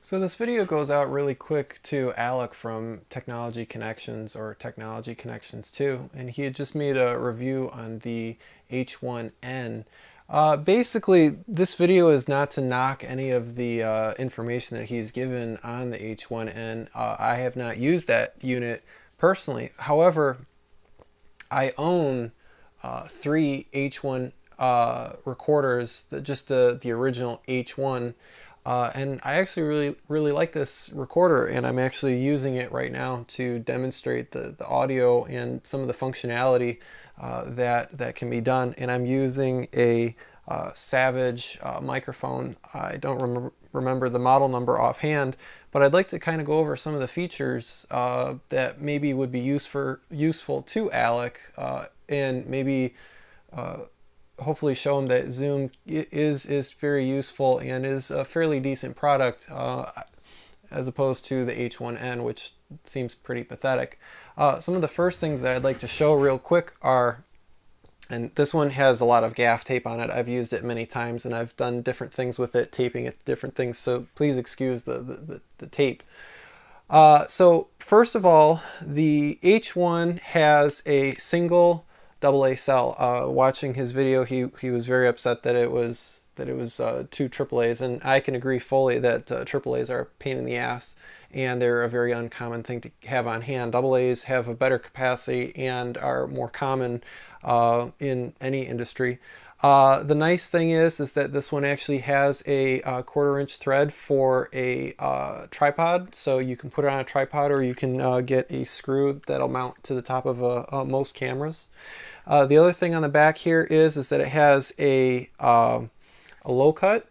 So this video goes out really quick to Alec from Technology Connections, or Technology Connections 2, and he had just made a review on the H1n. Basically, this video is not to knock any of the information that he's given on the H1n. I have not used that unit personally. However, I own three H1 recorders, just the original H1. And I actually really like this recorder, and I'm actually using it right now to demonstrate the audio and some of the functionality that can be done. And I'm using a Savage microphone. I don't remember the model number offhand, but I'd like to kind of go over some of the features that maybe would be useful to Alec, and maybe hopefully show him that Zoom is very useful and is a fairly decent product as opposed to the H1n, which seems pretty pathetic. Some of the first things that I'd like to show real quick are, and this one has a lot of gaff tape on it. I've used it many times and I've done different things with it, taping it, different things, so please excuse the tape. So first of all, the H1 has a single AA cell. Watching his video, he was very upset that it was two AAAs, and I can agree fully that AAAs are a pain in the ass, and they're a very uncommon thing to have on hand. AAs have a better capacity and are more common in any industry. The nice thing is that this one actually has a 1/4-inch thread for a tripod, so you can put it on a tripod, or you can get a screw that'll mount to the top of most cameras. The other thing on the back here is that it has a low cut,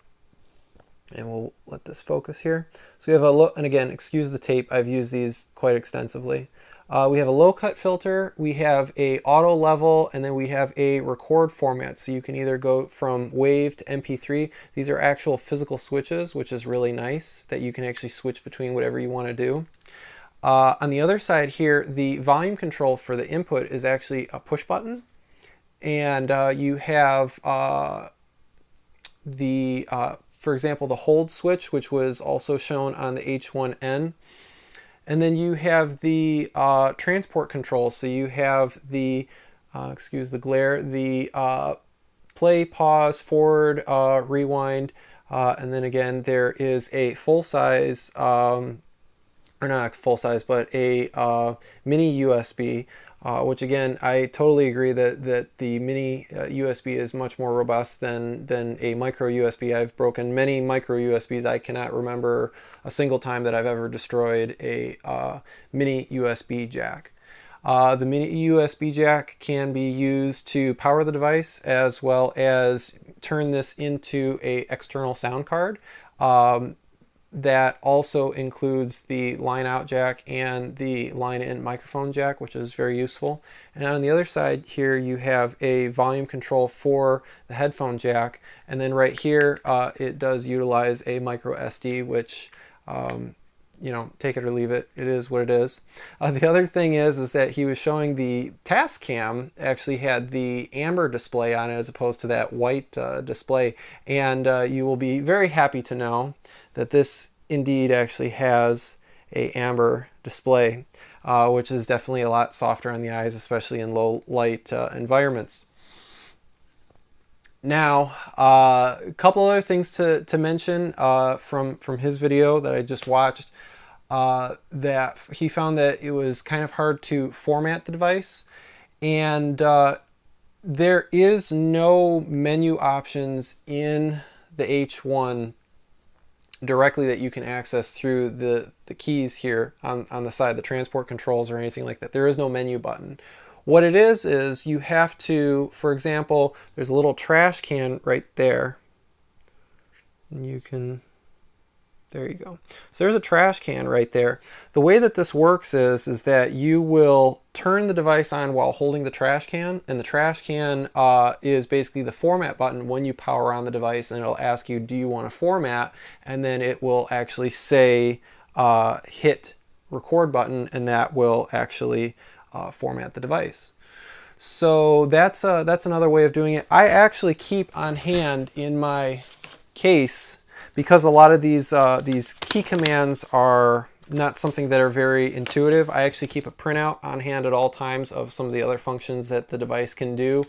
and we'll let this focus here. So we have a low, and again, excuse the tape, I've used these quite extensively. We have a low cut filter, we have a auto level, and then we have a record format. So you can either go from WAV to MP3. These are actual physical switches, which is really nice that you can actually switch between whatever you want to do. On the other side here, the volume control for the input is actually a push button, and you have for example, the hold switch, which was also shown on the H1n. And then you have the transport control. So you have the, excuse the glare, the play, pause, forward, rewind, and then again there is a full-size, or not full size, but a mini USB, which again, I totally agree that the mini USB is much more robust than a micro USB. I've broken many micro USBs. I cannot remember a single time that I've ever destroyed a mini USB jack. The mini USB jack can be used to power the device, as well as turn this into an external sound card. That also includes the line out jack and the line in microphone jack, which is very useful. And on the other side here, you have a volume control for the headphone jack. And then right here, it does utilize a micro SD, which, you know, take it or leave it. It is what it is. The other thing is that he was showing the task cam actually had the amber display on it as opposed to that white display. And you will be very happy to know that this indeed actually has a amber display, which is definitely a lot softer on the eyes, especially in low light environments. Now, a couple other things to mention from his video that I just watched, that he found that it was kind of hard to format the device, and there is no menu options in the H1 directly that you can access through the keys here on the side, the transport controls or anything like that. There is no menu button. What it is you have to, for example, there's a little trash can right there, and you can, there you go. So there's a trash can right there. The way that this works is that you will turn the device on while holding the trash can, and the trash can is basically the format button when you power on the device, and it'll ask you, do you want to format? And then it will actually say hit record button, and that will actually format the device. So that's another way of doing it. I actually keep on hand in my case because a lot of these key commands are not something that are very intuitive, I actually keep a printout on hand at all times of some of the other functions that the device can do.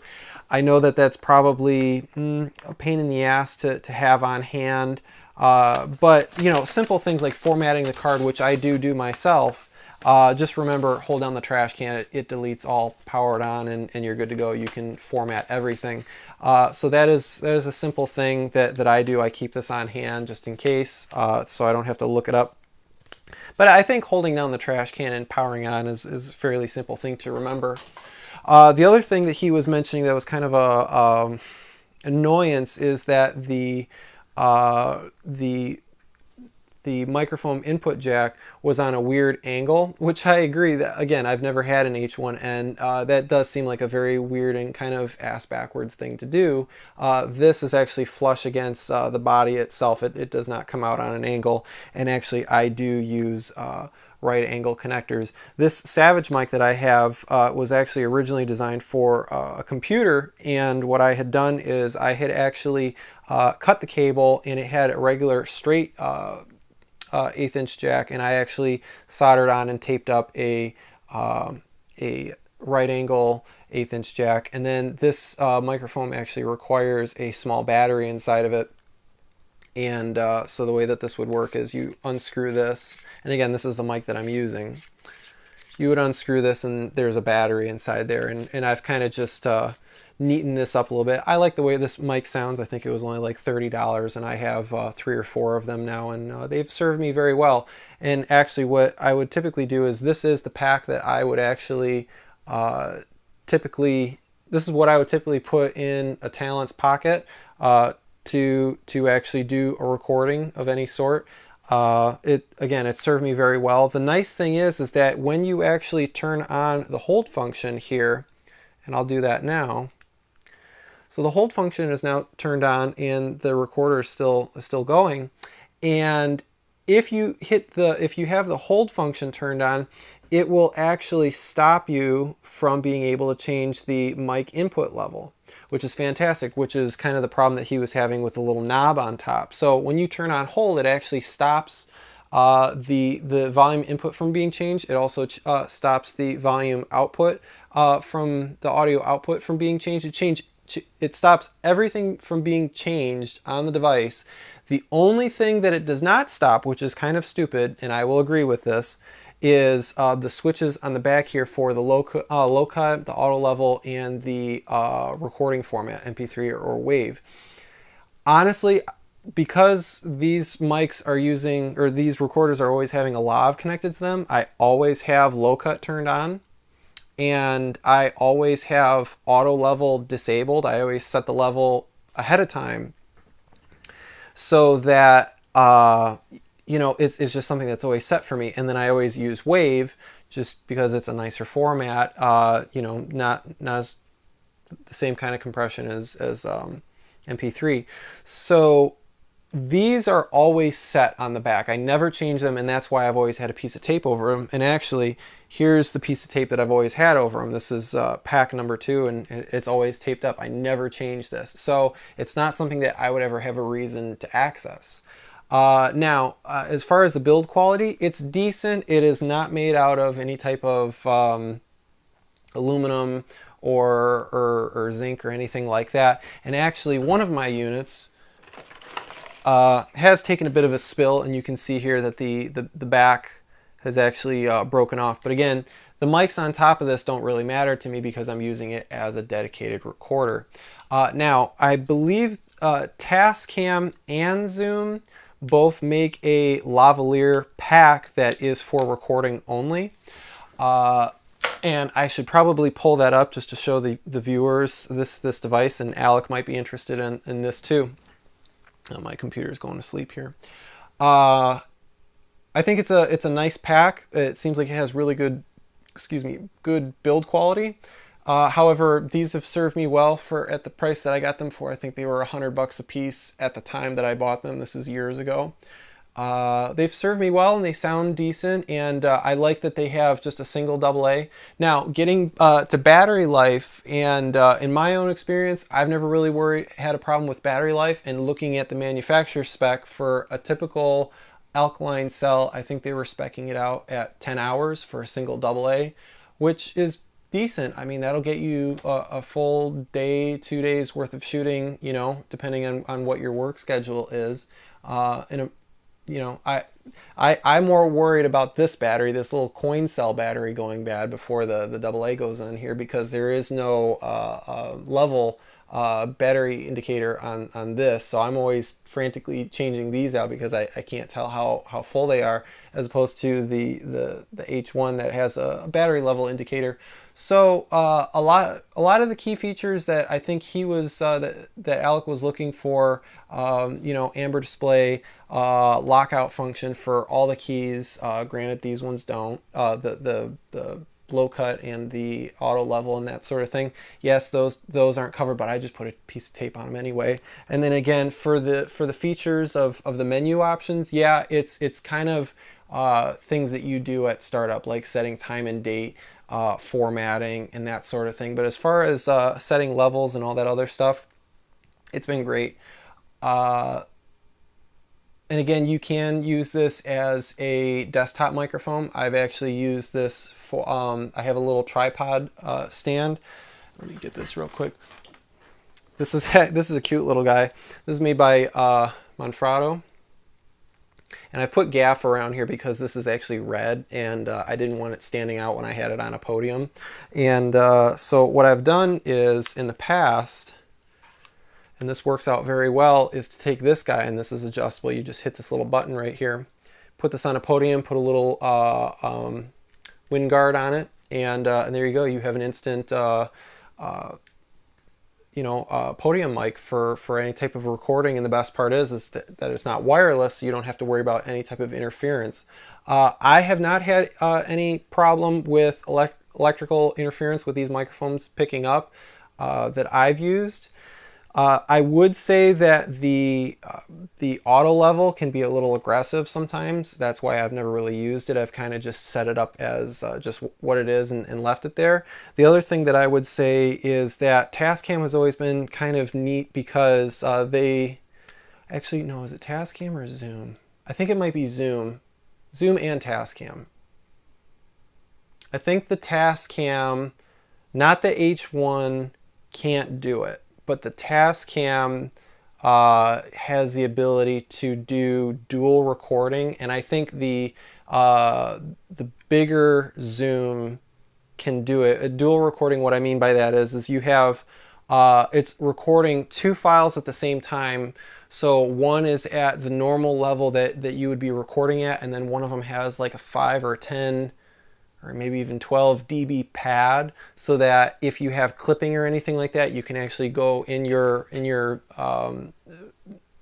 I know that that's probably a pain in the ass to have on hand, but you know, simple things like formatting the card, which I do myself. Just remember, hold down the trash can, it deletes all, power it on, and you're good to go. You can format everything. So that is a simple thing that I do. I keep this on hand just in case, so I don't have to look it up. But I think holding down the trash can and powering on is a fairly simple thing to remember. The other thing that he was mentioning that was kind of a annoyance is that the microphone input jack was on a weird angle, which I agree that, again, I've never had an H1n. That does seem like a very weird and kind of ass backwards thing to do. This is actually flush against the body itself. It does not come out on an angle, and actually I do use right angle connectors. This Savage mic that I have was actually originally designed for a computer, and what I had done is I had actually cut the cable, and it had a regular straight 1/8 inch jack, and I actually soldered on and taped up a right angle 1/8 inch jack. And then this microphone actually requires a small battery inside of it. And so the way that this would work is you unscrew this, and again, this is the mic that I'm using. You would unscrew this, and there's a battery inside there, and I've kind of just neatened this up a little bit. I like the way this mic sounds. I think it was only like $30, and I have 3 or 4 of them now, and they've served me very well. And actually what I would typically do is, this is the pack that I would actually this is what I would typically put in a talent's pocket to actually do a recording of any sort. Again, it served me very well. The nice thing is that when you actually turn on the hold function here, and I'll do that now. So the hold function is now turned on, and the recorder is still going. And if you have the hold function turned on, it will actually stop you from being able to change the mic input level, which is fantastic, which is kind of the problem that he was having with the little knob on top. So when you turn on hold, it actually stops the volume input from being changed. It also stops the volume output from the audio output from being changed. It stops everything from being changed on the device. The only thing that it does not stop, which is kind of stupid, and I will agree with this, is the switches on the back here for the low cut, the auto level, and the recording format, MP3 or WAV. Honestly, because these mics are using, or these recorders are always having a lav connected to them, I always have low cut turned on, and I always have auto level disabled. I always set the level ahead of time so that you know, it's just something that's always set for me. And then I always use WAV just because it's a nicer format, you know, not as the same kind of compression as MP3. So these are always set on the back. I never change them, and that's why I've always had a piece of tape over them. And actually, here's the piece of tape that I've always had over them. This is pack number 2, and it's always taped up. I never change this. So it's not something that I would ever have a reason to access. Now, as far as the build quality, it's decent. It is not made out of any type of aluminum or zinc or anything like that. And actually, one of my units has taken a bit of a spill, and you can see here that the back has actually broken off. But again, the mics on top of this don't really matter to me because I'm using it as a dedicated recorder. Now, I believe Tascam and Zoom both make a lavalier pack that is for recording only. And I should probably pull that up just to show the viewers this device, and Alec might be interested in this too. Oh, my computer's going to sleep here. I think it's a nice pack. It seems like it has really good, good build quality. However, these have served me well at the price that I got them for. I think they were $100 a piece at the time that I bought them. This is years ago. They've served me well and they sound decent, and I like that they have just a single AA. Now, getting to battery life, and in my own experience, I've never really had a problem with battery life. And looking at the manufacturer spec for a typical alkaline cell, I think they were speccing it out at 10 hours for a single AA, which is decent. I mean, that'll get you a full day, 2 days worth of shooting, you know, depending on what your work schedule is. In a You know, I'm more worried about this battery, this little coin cell battery going bad before the AA goes on here, because there is no level battery indicator on this. So I'm always frantically changing these out because I can't tell how full they are, as opposed to the H1 that has a battery level indicator. So a lot of the key features that I think he was that Alec was looking for, you know, amber display, lockout function for all the keys. Granted, these ones don't. The blow cut and the auto level and that sort of thing. Yes, those aren't covered, but I just put a piece of tape on them anyway. And then again, for the features of the menu options, yeah, it's kind of things that you do at startup, like setting time and date, formatting, and that sort of thing. But as far as setting levels and all that other stuff, it's been great. And again, you can use this as a desktop microphone. I've actually used this for, I have a little tripod stand. Let me get this real quick. This is a cute little guy. This is made by Manfrotto. And I put gaff around here because this is actually red, and I didn't want it standing out when I had it on a podium. And so what I've done is, in the past, and this works out very well, is to take this guy, and this is adjustable. You just hit this little button right here, put this on a podium, put a little wind guard on it, and there you go. You have an instant podium mic for any type of recording. And the best part is that it's not wireless, so you don't have to worry about any type of interference. I have not had any problem with electrical interference with these microphones picking up that I've used. I would say that the auto level can be a little aggressive sometimes. That's why I've never really used it. I've kind of just set it up as just what it is and left it there. The other thing that I would say is that Tascam has always been kind of neat because they... Actually, no, is it Tascam or Zoom? I think it might be Zoom. Zoom and Tascam. I think the Tascam, not the H1, can't do it. But the Tascam has the ability to do dual recording, and I think the bigger Zoom can do it. A dual recording, what I mean by that is you have it's recording two files at the same time. So one is at the normal level that you would be recording at, and then one of them has like a 5 or 10 or maybe even 12 dB pad, so that if you have clipping or anything like that, you can actually go in your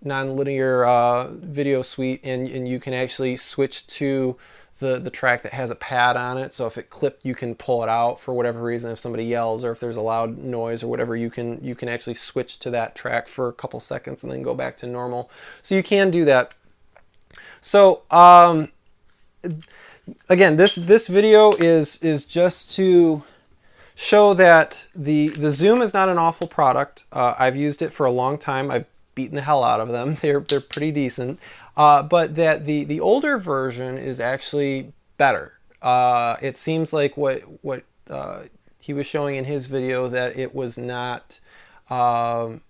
non-linear video suite, and you can actually switch to the track that has a pad on it. So if it clipped, you can pull it out for whatever reason. If somebody yells or if there's a loud noise or whatever, you can actually switch to that track for a couple seconds and then go back to normal. So you can do that. So again, this video is just to show that the Zoom is not an awful product. I've used it for a long time. I've beaten the hell out of them. They're pretty decent. But that the older version is actually better. It seems like what he was showing in his video, that it was not giving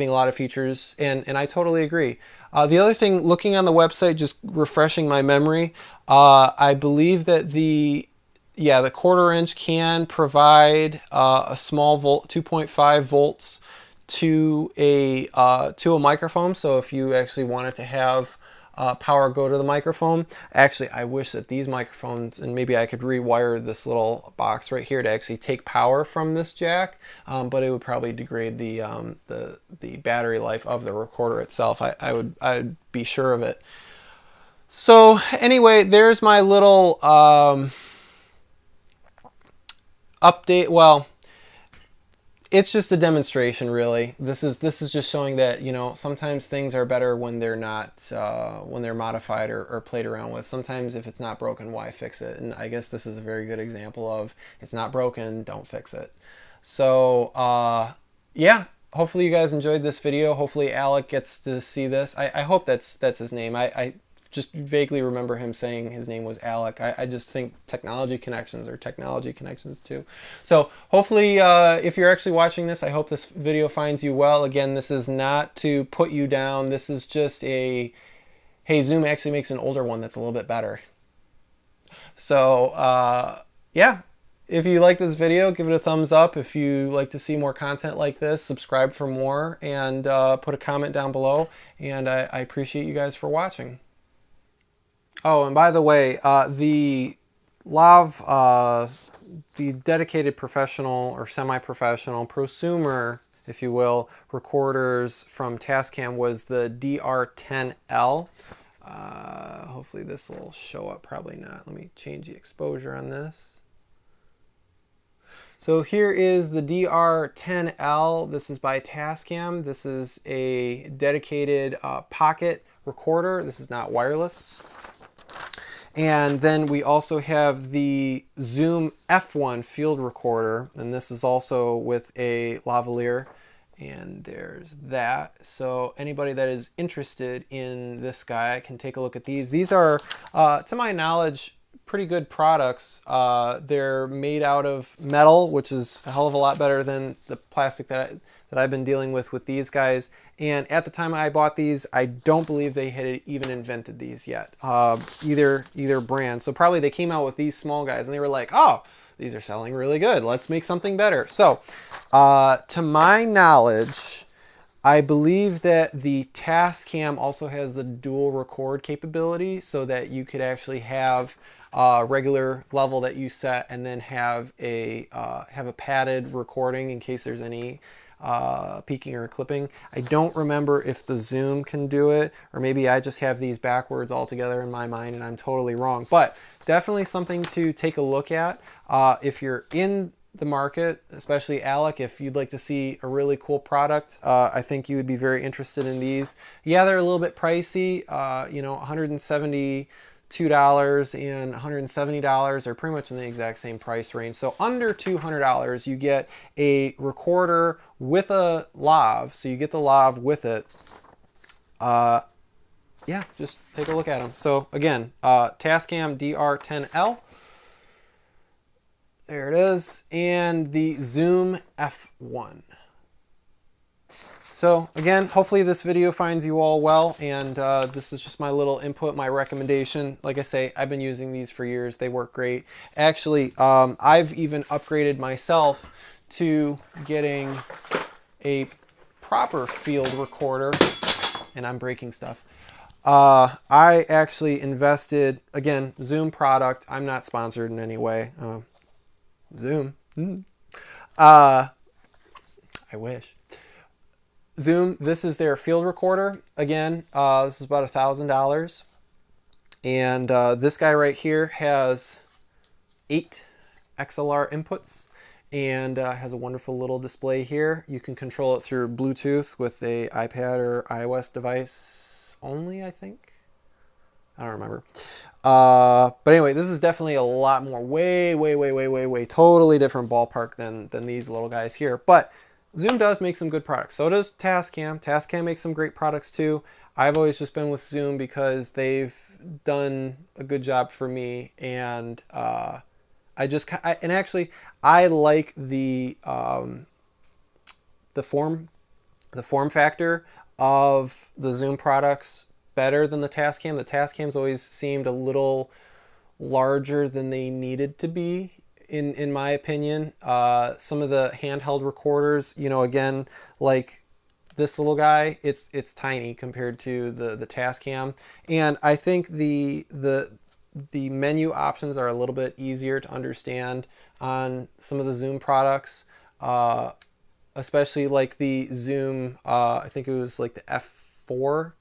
a lot of features, and I totally agree. The other thing, looking on the website, just refreshing my memory, I believe that the 1/4 inch can provide a small volt, 2.5 volts to a microphone. So if you actually wanted to have power go to the microphone, actually I wish that these microphones, and maybe I could rewire this little box right here to actually take power from this jack, but it would probably degrade the battery life of the recorder itself. I'd be sure of it. So anyway, there's my little update. Well, it's just a demonstration, really. This is just showing that, you know, sometimes things are better when they're not when they're modified or played around with. Sometimes if it's not broken, why fix it? And I guess this is a very good example of it's not broken, don't fix it. So yeah, hopefully you guys enjoyed this video. Hopefully Alec gets to see this. I hope that's his name. I just vaguely remember him saying his name was Alec. I just think technology connections are technology connections too. So hopefully if you're actually watching this, I hope this video finds you well. Again, this is not to put you down. This is just a, hey, Zoom actually makes an older one that's a little bit better. So yeah, if you like this video, give it a thumbs up. If you like to see more content like this, subscribe for more, and put a comment down below. And I appreciate you guys for watching. Oh, and by the way, the the dedicated professional or semi-professional prosumer, if you will, recorders from Tascam was the DR10L. Hopefully this will show up, probably not. Let me change the exposure on this. So here is the DR10L. This is by Tascam. This is a dedicated pocket recorder. This is not wireless. And then we also have the Zoom H1n field recorder, and this is also with a lavalier, and there's that. So anybody that is interested in this guy can take a look at these. These are, to my knowledge, pretty good products. They're made out of metal, which is a hell of a lot better than the plastic that I've been dealing with these guys. And at the time I bought these, I don't believe they had even invented these yet, either brand. So probably they came out with these small guys and they were like, oh, these are selling really good, let's make something better. So to my knowledge, I believe that the Tascam also has the dual record capability, so that you could actually have a regular level that you set and then have a padded recording in case there's any peaking or clipping. I don't remember if the Zoom can do it, or maybe I just have these backwards altogether in my mind and I'm totally wrong. But definitely something to take a look at if you're in the market, especially Alec. If you'd like to see a really cool product, I think you would be very interested in these. Yeah, they're a little bit pricey. You know, $172 and $170 are pretty much in the exact same price range. So under $200, you get a recorder with a lav. So you get the lav with it. Yeah, just take a look at them. So again, Tascam DR10L. There it is. And the Zoom H1n. So again, hopefully this video finds you all well, and this is just my little input, my recommendation. Like I say, I've been using these for years. They work great. Actually, I've even upgraded myself to getting a proper field recorder, and I'm breaking stuff. I actually invested, again, Zoom product. I'm not sponsored in any way. Zoom. I wish. Zoom, this is their field recorder. Again, this is about $1,000. And this guy right here has 8 XLR inputs and has a wonderful little display here. You can control it through Bluetooth with a iPad or iOS device only, I think. I don't remember. But anyway, this is definitely a lot more, way, totally different ballpark than these little guys here. But Zoom does make some good products. So does Tascam. Tascam makes some great products too. I've always just been with Zoom because they've done a good job for me, and actually I like the form factor of the Zoom products better than the Tascam. The Tascams always seemed a little larger than they needed to be. In my opinion, some of the handheld recorders, you know, again, like this little guy, it's tiny compared to the Tascam, and I think the menu options are a little bit easier to understand on some of the Zoom products, especially like the Zoom. I think it was like the F4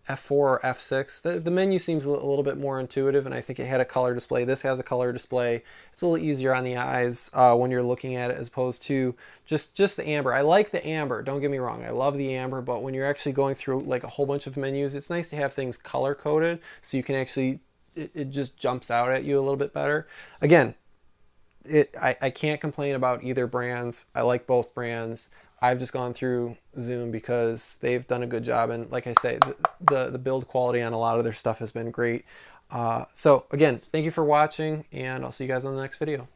F4 or F6. The menu seems a little bit more intuitive, and I think it had a color display. This has a color display. It's a little easier on the eyes when you're looking at it as opposed to just the amber. I like the amber, don't get me wrong. I love the amber, but when you're actually going through like a whole bunch of menus, it's nice to have things color coded so you can actually, it just jumps out at you a little bit better. Again, I can't complain about either brands. I like both brands. I've just gone through Zoom because they've done a good job, and like I say, the build quality on a lot of their stuff has been great. So again, thank you for watching, and I'll see you guys on the next video.